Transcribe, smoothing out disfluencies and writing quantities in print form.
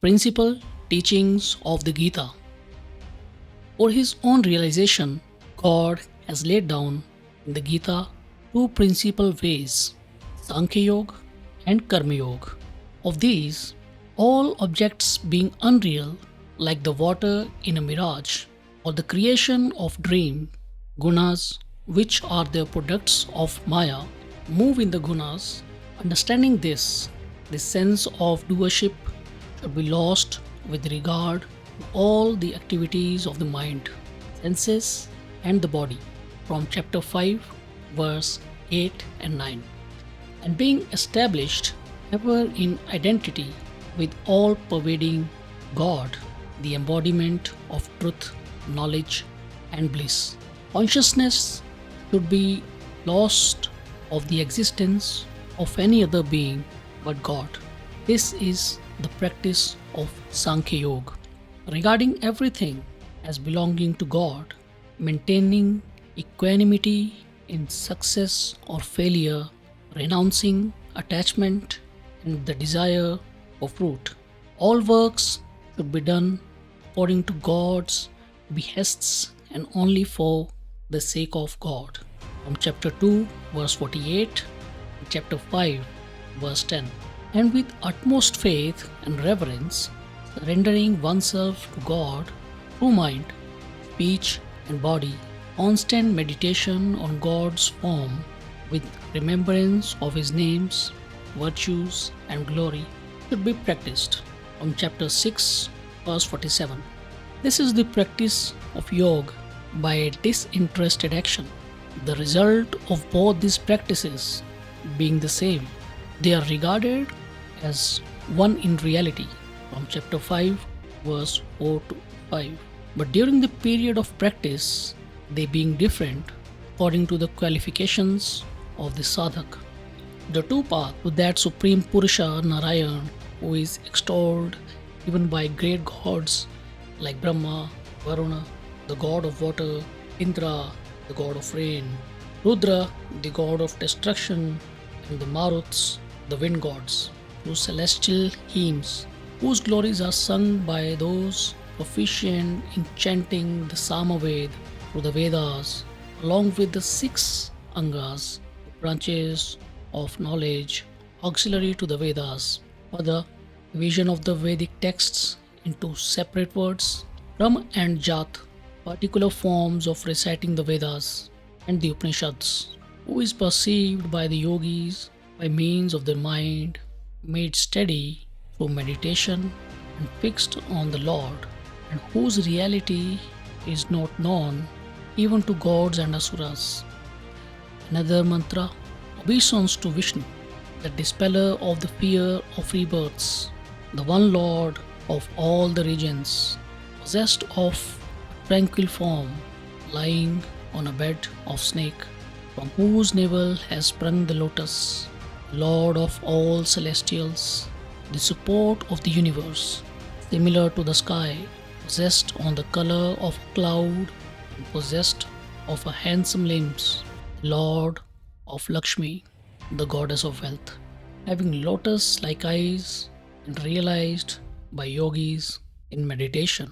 Principal teachings of the Gita. For his own realization, God has laid down in the Gita two principal ways, Sankhya Yoga and Karma Yoga. Of these, all objects being unreal, like the water in a mirage, or the creation of dream, gunas, which are the products of Maya, move in the gunas. Understanding this sense of doership should be lost with regard to all the activities of the mind, senses, and the body, from chapter 5, verse 8 and 9, and being established ever in identity with all pervading God, the embodiment of truth, knowledge, and bliss. Consciousness should be lost of the existence of any other being but God. This is the practice of Sankhya Yoga. Regarding everything as belonging to God, maintaining equanimity in success or failure, renouncing attachment and the desire for fruit. All works should be done according to God's behests and only for the sake of God. From chapter 2, verse 48, and chapter 5, verse 10. And with utmost faith and reverence, surrendering oneself to God through mind, speech, and body, constant meditation on God's form with remembrance of His names, virtues, and glory should be practiced. From chapter 6, verse 47. This is the practice of yoga by a disinterested action. The result of both these practices being the same, they are regarded as one in reality. From chapter 5, verse 4 to 5. But during the period of practice, they being different according to the qualifications of the sadhak. The two paths to that supreme Purusha Narayan, who is extolled even by great gods like Brahma, Varuna, the god of water, Indra, the god of rain, Rudra, the god of destruction, and the Maruts, the wind gods, whose celestial hymns, whose glories are sung by those proficient in chanting the Samaved through the Vedas, along with the six Angas, branches of knowledge auxiliary to the Vedas. Further, division of the Vedic texts into separate words, Ram and Jat, particular forms of reciting the Vedas and the Upanishads, who is perceived by the yogis by means of their mind made steady through meditation and fixed on the Lord, and whose reality is not known even to gods and asuras. Another mantra, obeisance to Vishnu, the dispeller of the fear of rebirths, the one Lord of all the regions, possessed of a tranquil form, lying on a bed of snake, from whose navel has sprung the lotus, Lord of all celestials, the support of the universe, similar to the sky, possessed on the color of a cloud, and possessed of a handsome limbs, Lord of Lakshmi, the goddess of wealth, having lotus like eyes and realized by yogis in meditation.